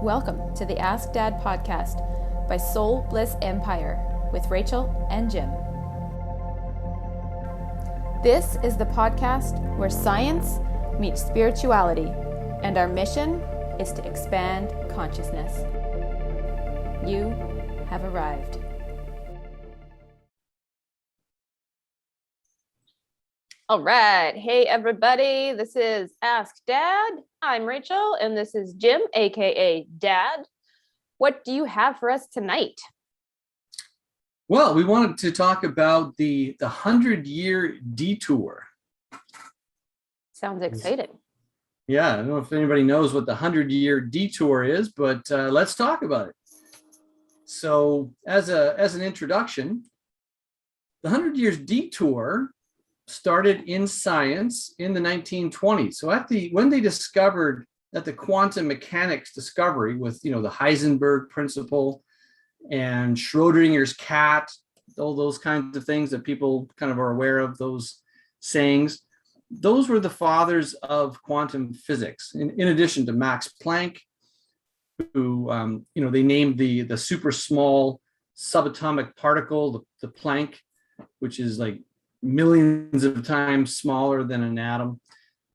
Welcome to the Ask Dad podcast by Soul Bliss Empire with Rachel and Jim. This is the podcast where science meets spirituality, and our mission is to expand consciousness. You have arrived. All right. Hey, everybody. This is Ask Dad. I'm Rachel, and this is Jim, aka Dad. What do you have for us tonight? Well, we wanted to talk about the 100-year detour. Sounds exciting. Yeah, I don't know if anybody knows what the 100-year detour is, but let's talk about it. So, as an introduction, the 100 years detour started in science in the 1920s. So when they discovered that the quantum mechanics discovery with the Heisenberg principle and Schrodinger's cat, all those kinds of things that people kind of are aware of, those sayings, those were the fathers of quantum physics. In addition to Max Planck, who they named the super small subatomic particle, the Planck, which is like millions of times smaller than an atom.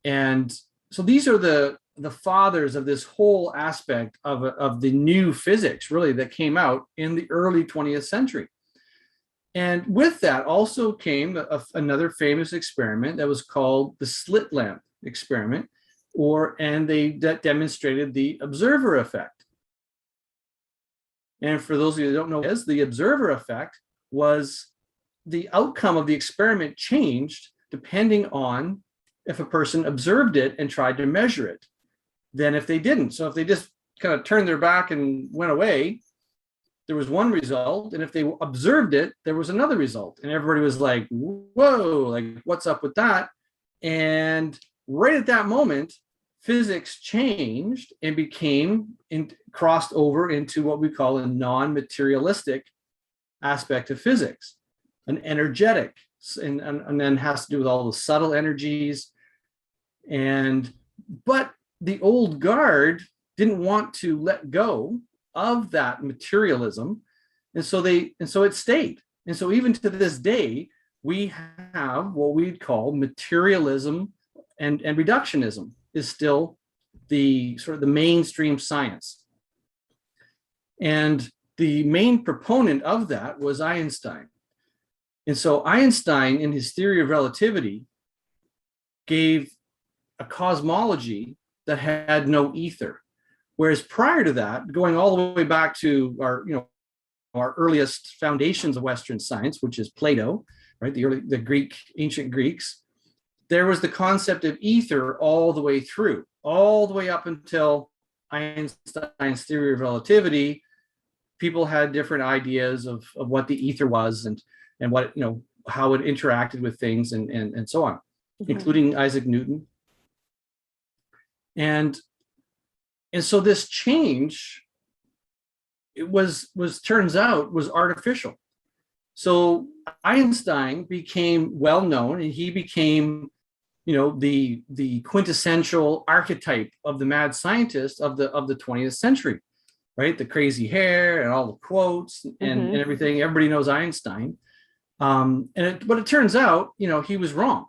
And so these are the fathers of this whole aspect of the new physics, really, that came out in the early 20th century. And with that also came another famous experiment that was called the slit lamp experiment, that demonstrated the observer effect. And for those of you that don't know, the observer effect was the outcome of the experiment changed depending on if a person observed it and tried to measure it than if they didn't. So if they just kind of turned their back and went away, there was one result. And if they observed it, there was another result. And everybody was like, whoa, like what's up with that? And right at that moment, physics changed and crossed over into what we call a non-materialistic aspect of physics. An energetic, and then has to do with all the subtle energies. But the old guard didn't want to let go of that materialism. And so it stayed. And so even to this day, we have what we'd call materialism and reductionism is still the sort of the mainstream science. And the main proponent of that was Einstein. And so Einstein, in his theory of relativity, gave a cosmology that had no ether. Whereas prior to that, going all the way back to our earliest foundations of Western science, which is Plato, right? The ancient Greeks, there was the concept of ether all the way through, all the way up until Einstein's theory of relativity. People had different ideas of what the ether was and what, how it interacted with things and so on, including Isaac Newton. And so this change, turns out was artificial. So Einstein became well known, and he became, the quintessential archetype of the mad scientist of the 20th century, right? The crazy hair and all the quotes and everything. Everybody knows Einstein. But it turns out, he was wrong,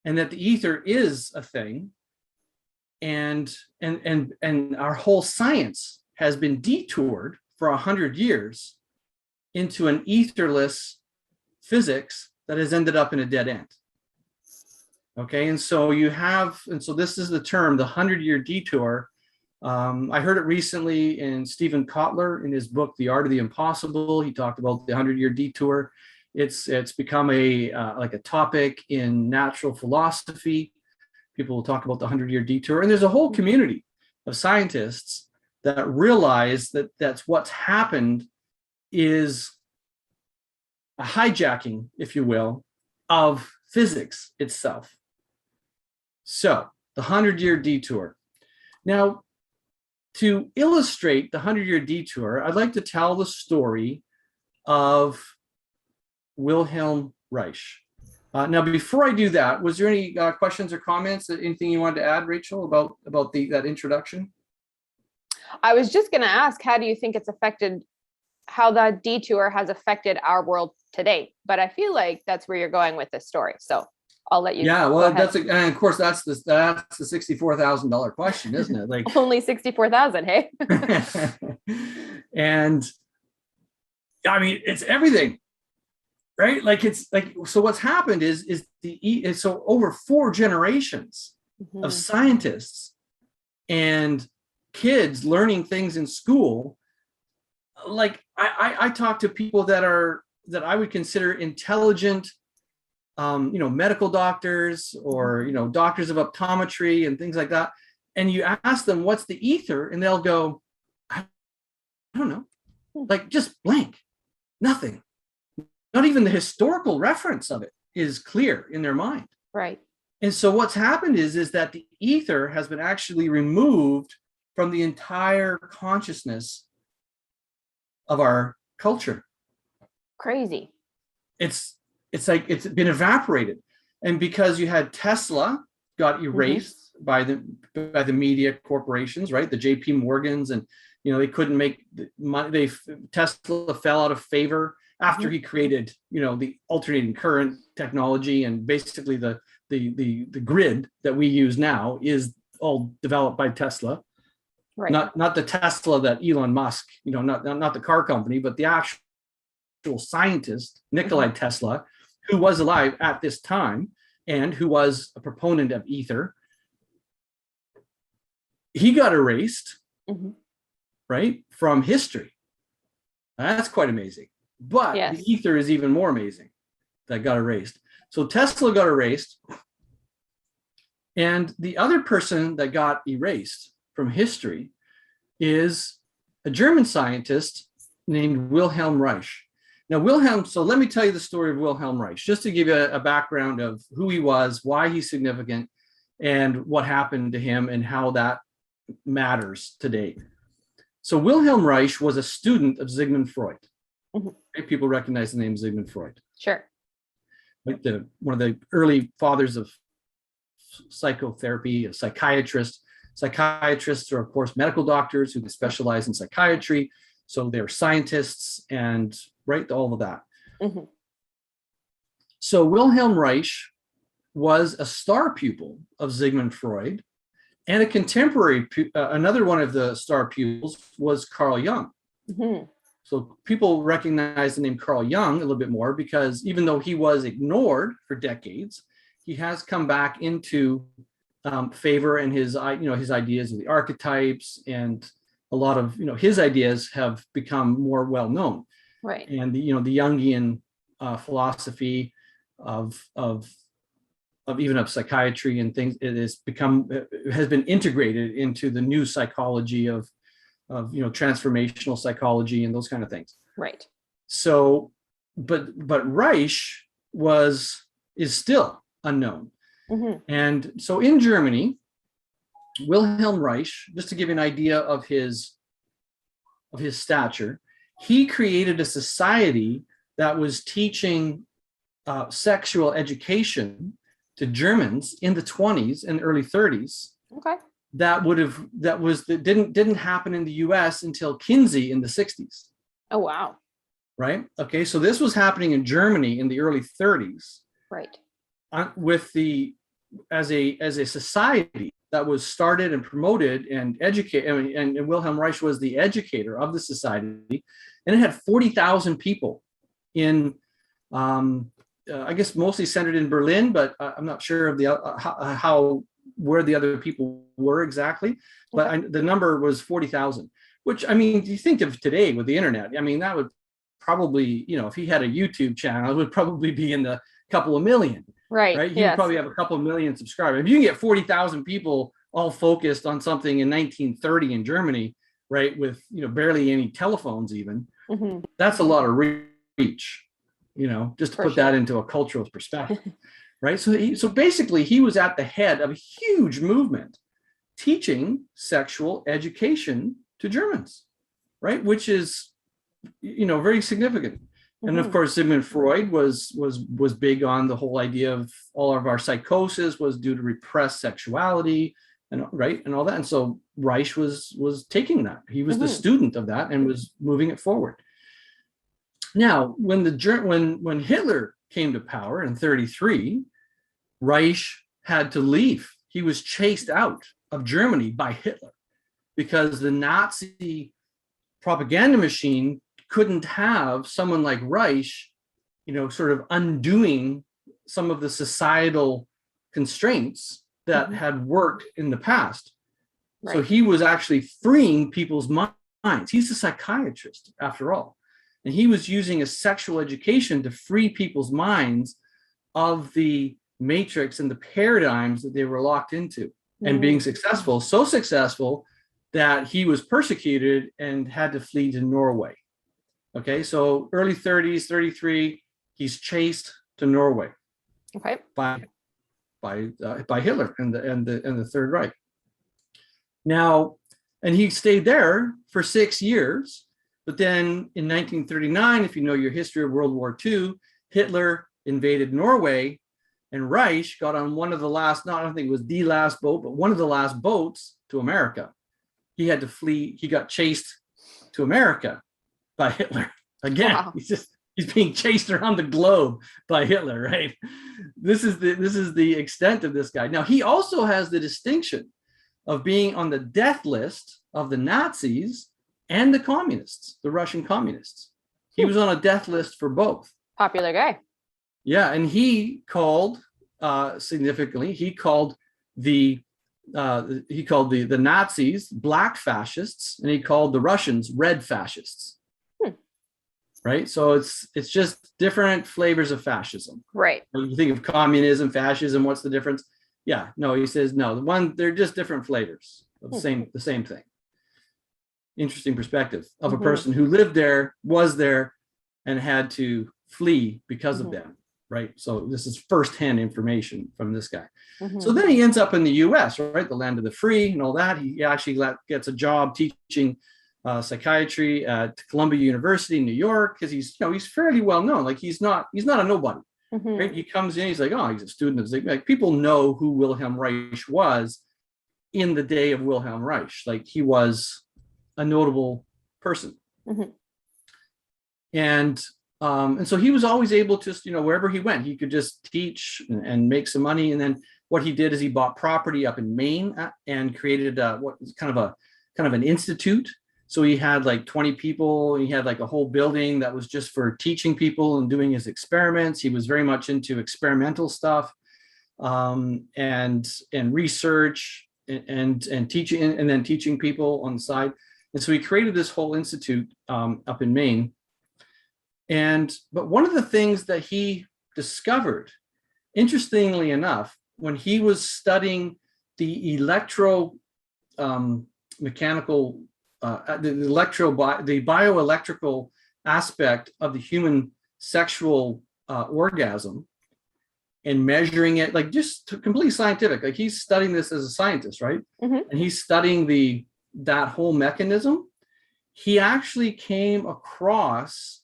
and that the ether is a thing, and our whole science has been detoured for 100 years into an etherless physics that has ended up in a dead end. Okay, and so this is the term, the 100-year detour. I heard it recently in Stephen Kotler in his book, The Art of the Impossible. He talked about the 100-year detour. It's become a topic in natural philosophy. People will talk about the 100-year detour, and there's a whole community of scientists that realize that that's what's happened is a hijacking, if you will, of physics itself. So the 100-year detour. Now, to illustrate the 100-year detour, I'd like to tell the story of Wilhelm Reich. Now, before I do that, was there any questions or comments? Anything you wanted to add, Rachel, about that introduction? I was just going to ask, how do you think how the detour has affected our world today? But I feel like that's where you're going with this story. So I'll let you. Yeah, well, and of course that's the $64,000 question, isn't it? Like only 64,000, hey? And I mean, it's everything, right? Like it's like, so what's happened is so over 4 generations of scientists and kids learning things in school. Like I talk to people that I would consider intelligent, medical doctors or, doctors of optometry and things like that. And you ask them, what's the ether? And they'll go, I don't know, like just blank, nothing. Not even the historical reference of it is clear in their mind. Right. And so what's happened is that the ether has been actually removed from the entire consciousness of our culture. Crazy. It's like it's been evaporated. And because you had Tesla got erased by the media corporations, right? The JP Morgans, and they couldn't make money. Tesla fell out of favor after he created, the alternating current technology, and basically the grid that we use now is all developed by Tesla. Right. Not the Tesla that Elon Musk, not the car company, but the actual scientist, Nikola Tesla, who was alive at this time and who was a proponent of ether. He got erased, right, from history. That's quite amazing. But the ether is even more amazing that got erased. So Tesla got erased. And the other person that got erased from history is a German scientist named Wilhelm Reich. Now, so let me tell you the story of Wilhelm Reich, just to give you a background of who he was, why he's significant, and what happened to him and how that matters today. So Wilhelm Reich was a student of Sigmund Freud. People recognize the name Sigmund Freud. Sure. Like one of the early fathers of psychotherapy, a psychiatrist. Psychiatrists are, of course, medical doctors who specialize in psychiatry. So they're scientists and all of that. So Wilhelm Reich was a star pupil of Sigmund Freud, and a contemporary, another one of the star pupils was Carl Jung. So people recognize the name Carl Jung a little bit more because even though he was ignored for decades, he has come back into favor, and his ideas of the archetypes and a lot of his ideas have become more well known. Right. And the Jungian philosophy of psychiatry and things, has been integrated into the new psychology of transformational psychology and those kind of things. Right. So, but Reich is still unknown. And so in Germany, Wilhelm Reich, just to give you an idea of his stature, he created a society that was teaching sexual education to Germans in the 20s and early 30s. Okay. That didn't happen in the US until Kinsey in the 60s. Oh, wow. Right. Okay. So this was happening in Germany in the early 30s. Right. As a society that was started and promoted and educated, and Wilhelm Reich was the educator of the society, and it had 40,000 people in, I guess mostly centered in Berlin, but I'm not sure of where the other people were exactly, but the number was 40,000, which, I mean, you think of today with the internet, I mean, that would probably, if he had a YouTube channel, it would probably be in the couple of million. Right. You probably have a couple of million subscribers. If you can get 40,000 people all focused on something in 1930 in Germany, right, with barely any telephones even, that's a lot of reach, just to put that into a cultural perspective. Right. So basically he was at the head of a huge movement teaching sexual education to Germans, right, which is very significant. And of course, Sigmund Freud was big on the whole idea of all of our psychosis was due to repressed sexuality, and right and all that. And so Reich was taking that. He was the student of that and was moving it forward. Now, when Hitler came to power in 1933, Reich had to leave. He was chased out of Germany by Hitler because the Nazi propaganda machine couldn't have someone like Reich, sort of undoing some of the societal constraints that had worked in the past. Right. So he was actually freeing people's minds. He's a psychiatrist, after all. And he was using a sexual education to free people's minds of the matrix and the paradigms that they were locked into, and being successful, so successful that he was persecuted and had to flee to Norway. Okay, so early 30s, 33, he's chased to Norway. Okay. By Hitler and the Third Reich. Now, and he stayed there for 6 years, but then in 1939, if you know your history of World War II, Hitler invaded Norway, and Reich got on one of the last, I don't think it was the last boat, but one of the last boats to America. He had to flee. He got chased to America by Hitler. Again, wow. He's being chased around the globe by Hitler, right? This is the extent of this guy. Now, he also has the distinction of being on the death list of the Nazis and the communists, the Russian communists. He was on a death list for both. Popular guy. Yeah, and he called significantly. He called the Nazis black fascists, and he called the Russians red fascists. Right, so it's just different flavors of fascism. Right. When you think of communism, fascism, what's the difference? Yeah, no, he says no. They're just different flavors of the same thing. Interesting perspective of a person who lived there, was there, and had to flee because of them. Right. So this is firsthand information from this guy. So then he ends up in the U.S., right, the land of the free and all that. He actually gets a job teaching psychiatry at Columbia University in New York, because he's fairly well known. Like he's not a nobody. Right? He comes in, he's like, oh, he's a student of like people know who Wilhelm Reich was in the day of Wilhelm Reich. Like he was a notable person. And so he was always able to, wherever he went, he could just teach and make some money. And then what he did is he bought property up in Maine and created what was kind of an institute. So he had like 20 people. He had like a whole building that was just for teaching people and doing his experiments. He was very much into experimental stuff, and research and teaching, and then teaching people on the side. And so he created this whole institute up in Maine. But one of the things that he discovered, interestingly enough, when he was studying the mechanical, the bioelectrical aspect of the human sexual orgasm, and measuring it, like just completely scientific, like he's studying this as a scientist, right? And he's studying that whole mechanism. He actually came across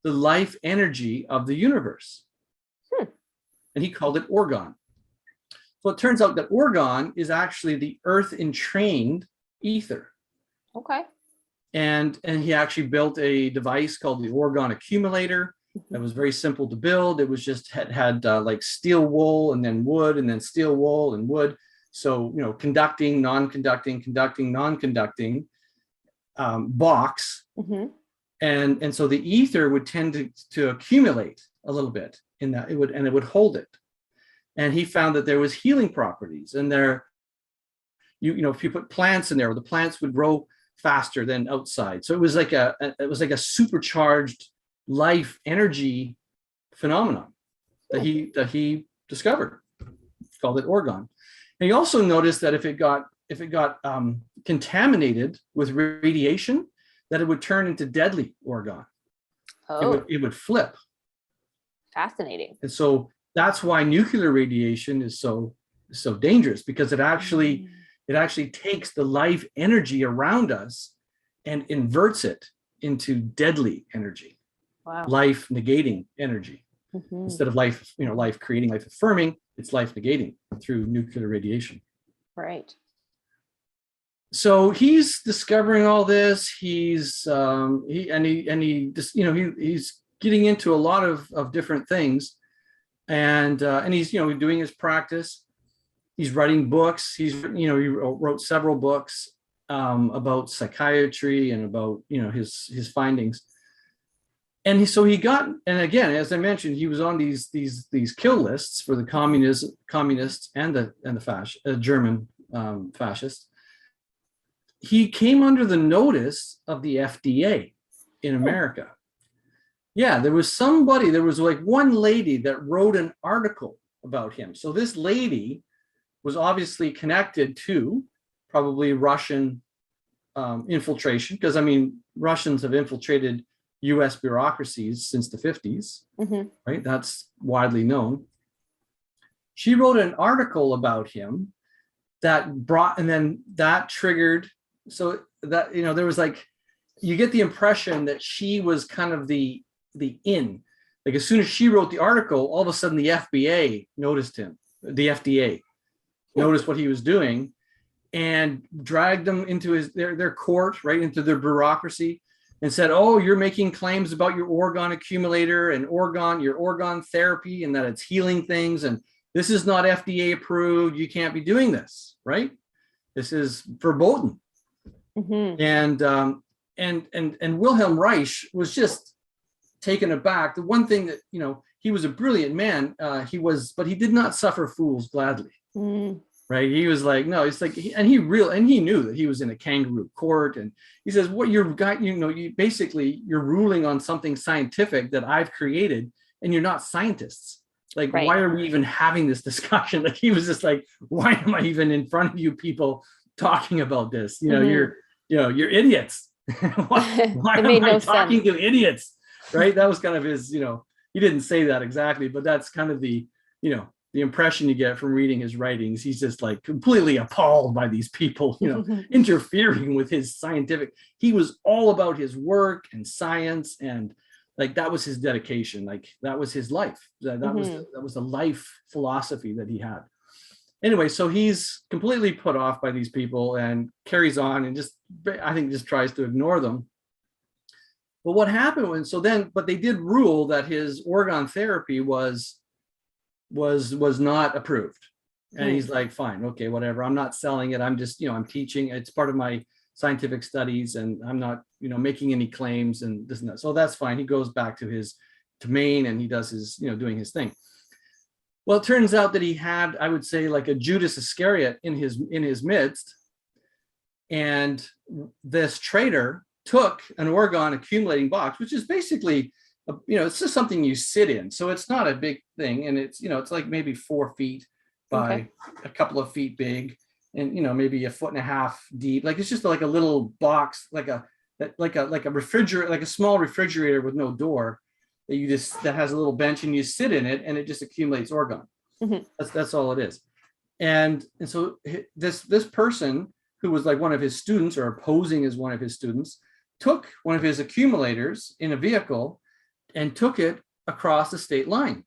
the life energy of the universe. And he called it orgon. So it turns out that orgon is actually the earth entrained ether. Okay. And he actually built a device called the orgon accumulator that was very simple to build. It was just had like steel wool, and then wood, and then steel wool and wood. So, conducting, non-conducting, conducting, non-conducting box. And so the ether would tend to accumulate a little bit in that, it would hold it. And he found that there was healing properties, and if you put plants in there, the plants would grow faster than outside. So it was like a supercharged life energy phenomenon that he discovered. He called it orgon. And he also noticed that if it got contaminated with radiation, that it would turn into deadly orgon. It would flip. Fascinating. And so that's why nuclear radiation is so dangerous, because it actually takes the life energy around us and inverts it into deadly energy. Wow. Life negating energy. Instead of life creating, life affirming, it's life negating through nuclear radiation. Right. so he's discovering all this. He's he just, he's getting into a lot of different things, and he's doing his practice. He's writing books. He wrote several books about psychiatry and about his findings. And so he got, and again, as I mentioned, he was on these kill lists for the communists and the German fascists. He came under the notice of the FDA in America. Yeah, there was like one lady that wrote an article about him. So this lady was obviously connected to probably Russian infiltration, because Russians have infiltrated US bureaucracies since the 50s, right? That's widely known. She wrote an article about him that triggered, so that, there was like, you get the impression that she was kind of the in. Like, as soon as she wrote the article, all of a sudden the FBA noticed him, the FDA noticed what he was doing, and dragged them into their court, right, into their bureaucracy, and said, oh, you're making claims about your organ accumulator and your organ therapy, and that it's healing things, and this is not FDA approved. You can't be doing this, right? This is verboten. And Wilhelm Reich was just taken aback. The one thing that, he was a brilliant man, but he did not suffer fools gladly. Right? He was like, no, it's like, he knew that he was in a kangaroo court, and he says, what you're ruling on something scientific that I've created, and you're not scientists. Like, right. Why are we even having this discussion? Like, he was just like, why am I even in front of you people talking about this? You're idiots. why am I talking to idiots? Right? That was kind of his, he didn't say that exactly, but that's kind of the impression you get from reading his writings. He's just like completely appalled by these people, interfering with his scientific. He was all about his work and science, and like, that was his dedication. Like, that was his life. That was the life philosophy that he had. Anyway, so he's completely put off by these people and carries on and just tries to ignore them. But what happened but they did rule that his organ therapy was not approved. And he's like, fine, okay, whatever. I'm not selling it. I'm just, I'm teaching. It's part of my scientific studies, and I'm not, making any claims and this and that. So that's fine. He goes back to Maine, and he does his, doing his thing. Well, it turns out that he had, I would say, like a Judas Iscariot in his midst. And this trader took an organ accumulating box, which is basically, it's just something you sit in. So it's not a big thing. And it's, it's like maybe 4 feet by a couple of feet big, and, maybe 1.5 feet deep. Like, it's just like a little box, like a refrigerator, like a small refrigerator with no door, that has a little bench, and you sit in it, and it just accumulates organ. That's all it is. And so this person, who was like one of his students, or posing as one of his students, took one of his accumulators in a vehicle and took it across the state line.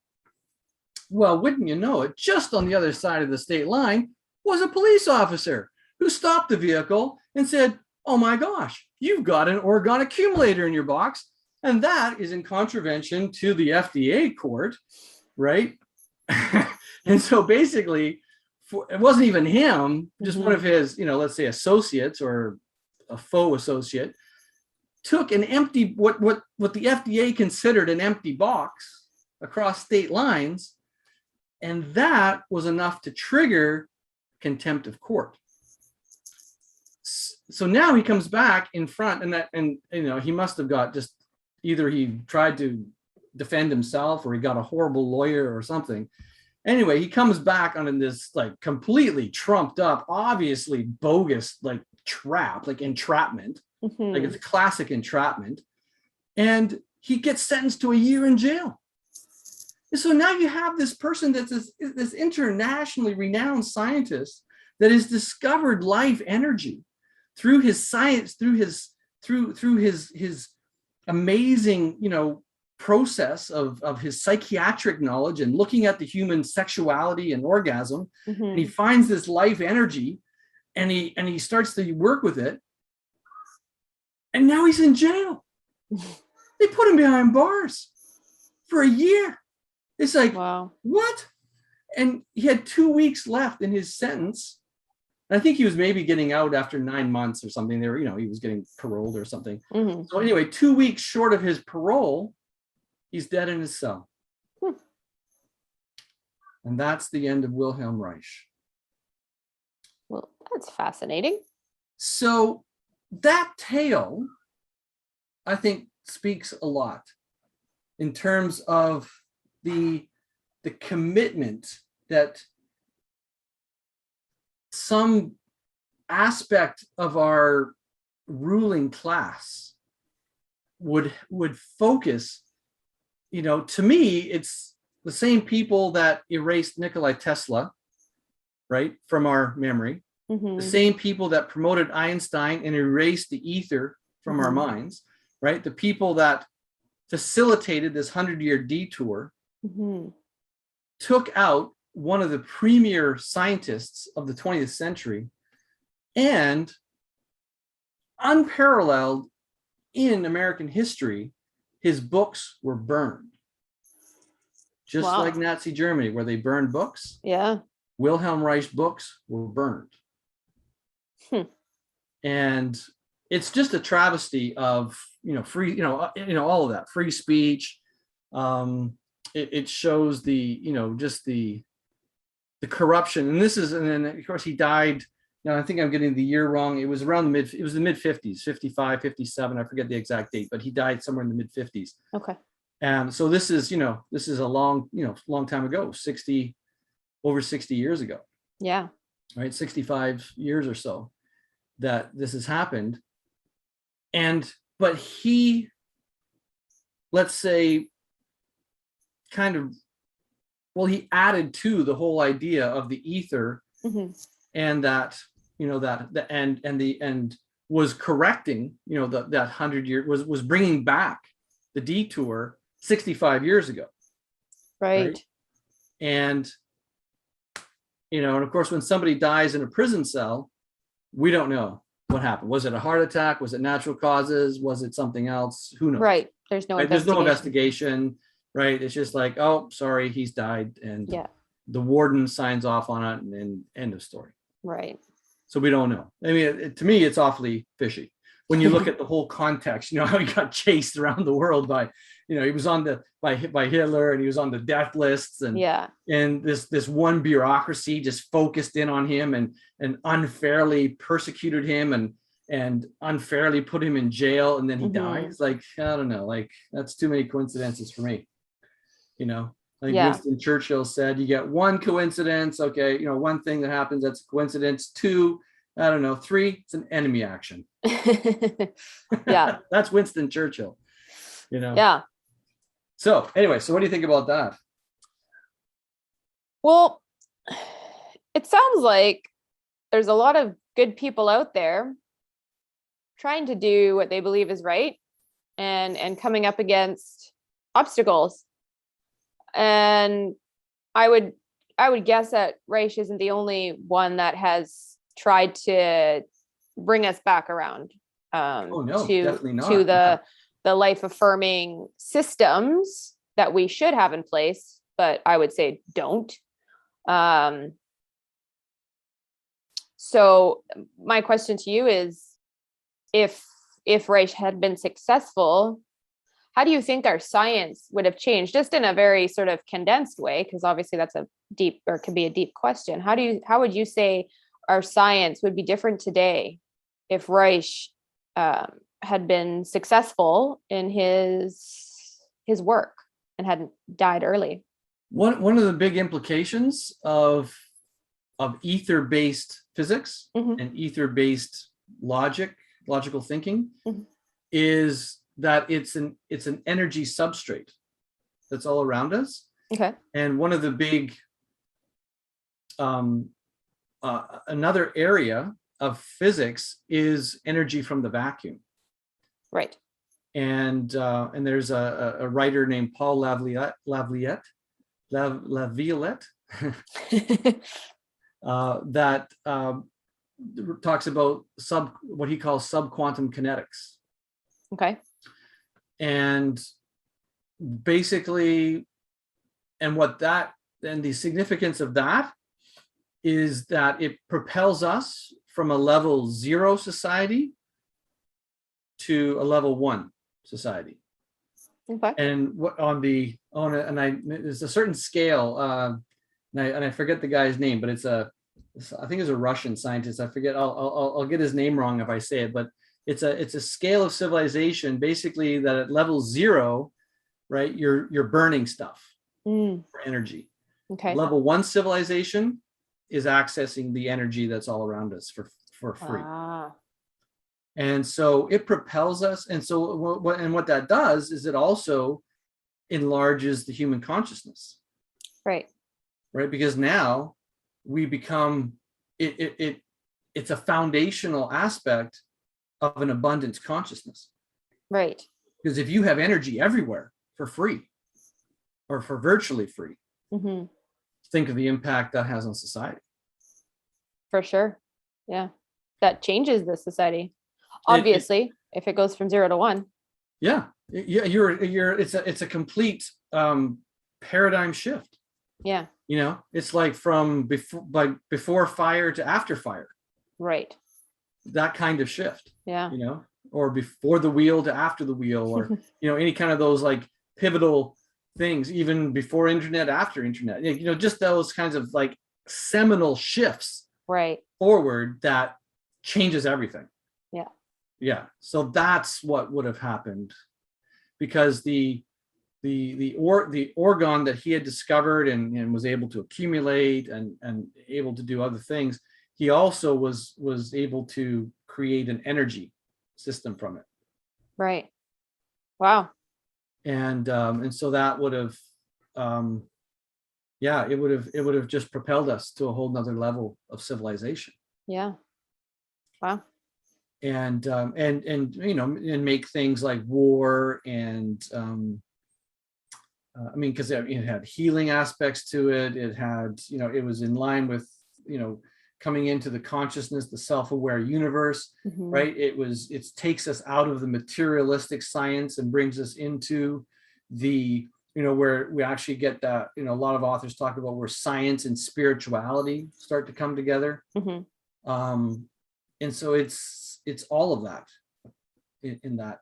Well, wouldn't you know it, just on the other side of the state line was a police officer who stopped the vehicle and said, oh my gosh, you've got an organ accumulator in your box. And that is in contravention to the FDA court, right? And so basically, it wasn't even him, just one of his, let's say associates, or a faux associate, took an empty, what the FDA considered an empty box across state lines, and that was enough to trigger contempt of court. So now he comes back in front, and he must have got just, either he tried to defend himself, or he got a horrible lawyer or something. Anyway, he comes back on this like completely trumped up, obviously bogus, like trap, like entrapment. Like, it's a classic entrapment. And he gets sentenced to 1 year in jail. And so now you have this person that's this internationally renowned scientist that has discovered life energy through his science, through his amazing, process of his psychiatric knowledge and looking at the human sexuality and orgasm. And he finds this life energy, and he starts to work with it, and now he's in jail. They put him behind bars for a year. It's like, wow. What? And he had 2 weeks left in his sentence. I think he was maybe getting out after 9 months or something. There, he was getting paroled or something. Mm-hmm. So anyway, 2 weeks short of his parole, he's dead in his cell. And that's the end of Wilhelm Reich. Well, that's fascinating. So that tale, I think, speaks a lot in terms of the commitment that some aspect of our ruling class would focus. To me, it's the same people that erased Nikola Tesla, right, from our memory. Mm-hmm. The same people that promoted Einstein and erased the ether from our minds, right? The people that facilitated this 100-year detour took out one of the premier scientists of the 20th century, and unparalleled in American history, his books were burned. Just like Nazi Germany, where they burned books. Yeah. Wilhelm Reich books were burned. And it's just a travesty of, free, all of that free speech. It shows just the corruption. And then of course he died. Now I think I'm getting the year wrong. It was around the mid-50s, 55, 57. I forget the exact date, but he died somewhere in the mid-50s. Okay. And so this is a long time ago, over 60 years ago. Yeah. Right. 65 years or so that this has happened. But he, let's say, he added to the whole idea of the ether, and that, and was correcting, that 100-year was bringing back the detour 65 years ago. Right. And, and of course, when somebody dies in a prison cell, we don't know what happened. Was it a heart attack? Was it natural causes? Was it something else? Who knows? Right. There's no investigation. Right. It's just like, oh, sorry, he's died. And the warden signs off on it, and then end of story. Right. So we don't know. I mean, to me, it's awfully fishy when you look at the whole context. How he got chased around the world by, he was on by Hitler, and he was on the death lists, and and this one bureaucracy just focused in on him and unfairly persecuted him and unfairly put him in jail, and then he dies. Like, I don't know, like that's too many coincidences for me. I think Winston Churchill said, you get one coincidence, okay, one thing that happens, that's a coincidence. Two, I don't know, three, it's an enemy action. Yeah. That's Winston Churchill, Yeah. So anyway, so what do you think about that? Well, it sounds like there's a lot of good people out there trying to do what they believe is right and coming up against obstacles. And I would guess that Reich isn't the only one that has tried to bring us back around definitely not. To the life affirming systems that we should have in place, but I would say don't. So my question to you is, if Reich had been successful, how do you think our science would have changed, just in a very sort of condensed way? Because obviously that's could be a deep question. How would you say our science would be different today if Reich had been successful in his work and hadn't died early? One of the big implications of ether-based physics and ether-based logical thinking is that it's an energy substrate that's all around us. Okay. And one of the big another area of physics is energy from the vacuum. Right. And there's a writer named Paul Laviolette that talks about what he calls subquantum kinetics. Okay. And basically, and the significance of that is that it propels us from a level 0 society to a level 1 society. Okay. And there's a certain scale, and I forget the guy's name, but I think it's a Russian scientist. I forget. I'll get his name wrong if I say it, but it's a scale of civilization, basically, that at level 0, right, you're burning stuff for energy. Okay. Level 1 civilization is accessing the energy that's all around us for free. And so it propels us. And so what that does is it also enlarges the human consciousness. Right. Right. Because now we become it's a foundational aspect of an abundance consciousness. Right. Because if you have energy everywhere for free or for virtually free, think of the impact that has on society. For sure. Yeah. That changes the society. Obviously, if it goes from 0 to 1. Yeah. It's a complete paradigm shift. Yeah. It's like from before fire to after fire. Right. That kind of shift. Yeah. Or before the wheel to after the wheel, or any kind of those like pivotal things, even before internet, after internet, just those kinds of like seminal shifts right forward that changes everything. Yeah. So that's what would have happened, because the orgone that he had discovered and was able to accumulate and able to do other things, he also was able to create an energy system from it. Right. Wow. And so that would have it would have just propelled us to a whole nother level of civilization. Yeah. Wow. And make things like war and because it had healing aspects to it. It had, it was in line with, coming into the consciousness, the self-aware universe, right? It takes us out of the materialistic science and brings us into the, where we actually get that, a lot of authors talk about where science and spirituality start to come together. And so it's all of that in that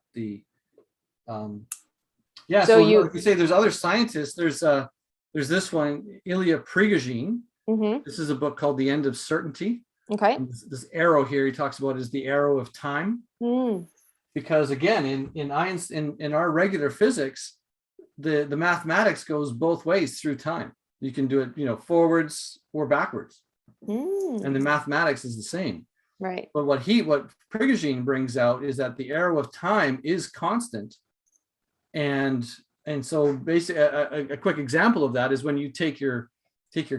So you say there's other scientists. There's this one, Ilya Prigogine. This is a book called The End of Certainty. Okay. And this arrow here he talks about is the arrow of time. Because again, in our regular physics, the mathematics goes both ways through time. You can do it, forwards or backwards. And the mathematics is the same. Right. But what Prigogine brings out is that the arrow of time is constant. And so basically a quick example of that is when you take your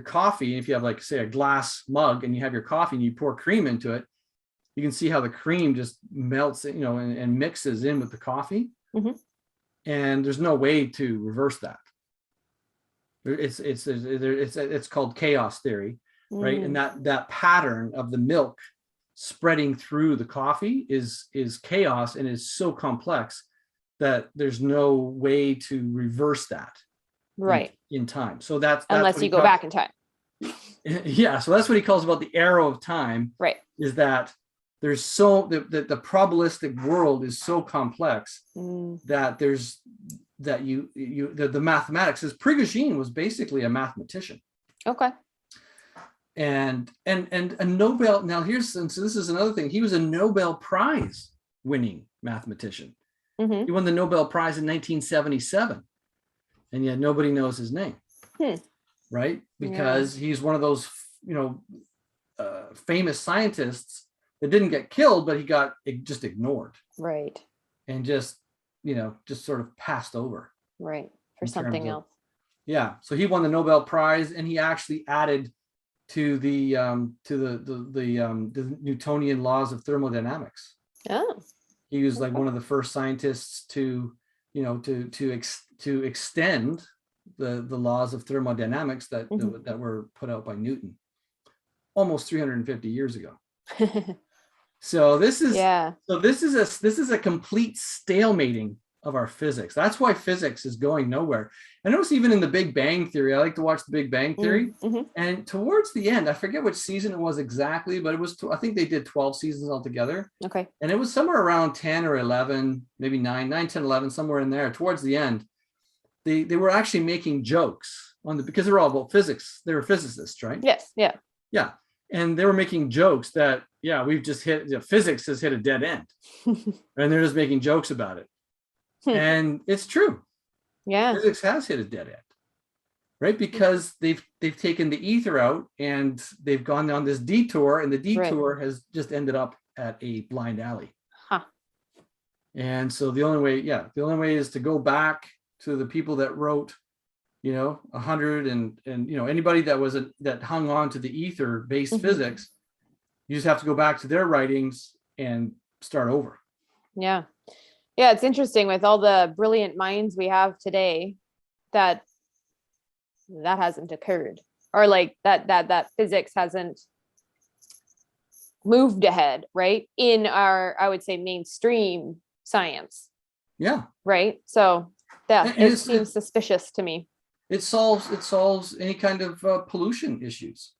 coffee, if you have like, say, a glass mug and you have your coffee and you pour cream into it, you can see how the cream just melts, and mixes in with the coffee. And there's no way to reverse that. It's called chaos theory, right? And that pattern of the milk spreading through the coffee is chaos, and is so complex that there's no way to reverse that in time. So that's unless you go back in time. Yeah, so that's what he calls about the arrow of time. Right. Is that there's the probabilistic world is so complex that there's the mathematics, as Prigogine was basically a mathematician. Okay. And a Nobel, now so this is another thing, he was a Nobel Prize winning mathematician. He won the Nobel Prize in 1977, and yet nobody knows his name. Right? Because he's one of those famous scientists that didn't get killed, but he got just ignored. Right. And just sort of passed over. Right. For something else. Yeah. So he won the Nobel Prize, and he actually added to the Newtonian laws of thermodynamics. Oh. He was like one of the first scientists to extend the laws of thermodynamics that were put out by Newton almost 350 years ago. So this is Yeah. this is a complete stalemating of our physics. That's why physics is going nowhere. I notice even in the Big Bang Theory, I like to watch the Big Bang Theory. Mm-hmm. And towards the end, I forget which season it was exactly, but it was, I think they did 12 seasons altogether. Okay. And it was somewhere around 10 or 11, maybe 9, 10, 11, somewhere in there. Towards the end, they were actually making jokes because they're all about physics. They were physicists, right? Yes. Yeah. Yeah. And they were making jokes that, yeah, we've just physics has hit a dead end. And they're just making jokes about it. And it's true. Yeah. Physics has hit a dead end, right? Because they've taken the ether out and they've gone down this detour, and the detour has just ended up at a blind alley. Huh. And so the only way is to go back to the people that wrote, 100 and anybody that hung on to the ether based physics. You just have to go back to their writings and start over. Yeah. Yeah, it's interesting with all the brilliant minds we have today that hasn't occurred, or like that physics hasn't moved ahead, right? In our, I would say, mainstream science. Yeah. Right. So that And it seems suspicious to me. It solves any kind of pollution issues.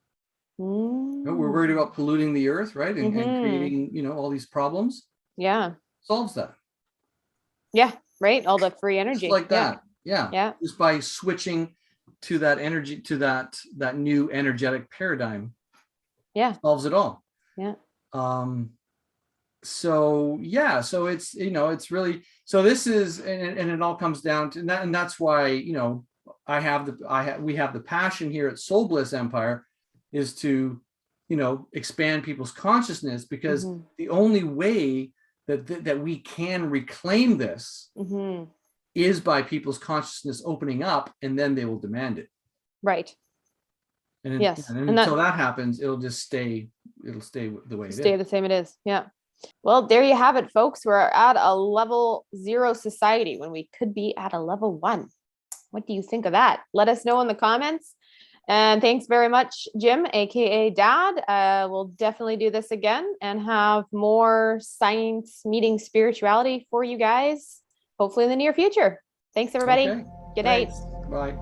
We're worried about polluting the earth, right? And creating, all these problems. Yeah. Solves that. Yeah. Right. All the free energy. Just like that. Yeah. Yeah. Just by switching to that energy, to that new energetic paradigm. Yeah. Solves it all. Yeah. So it's, it's really, so this is, and it all comes down to that. And that's why, we have the passion here at Soul Bliss Empire is to, expand people's consciousness, because the only way that we can reclaim this is by people's consciousness opening up, and then they will demand it. Right. And yes. And until that happens, it'll stay the way it is. Stay the same it is. Yeah. Well, there you have it, folks. We're at a level 0 society when we could be at a level 1. What do you think of that? Let us know in the comments. And thanks very much, Jim, aka Dad. We'll definitely do this again and have more science meeting spirituality for you guys, hopefully in the near future. Thanks, everybody. Okay. Good night. Bye.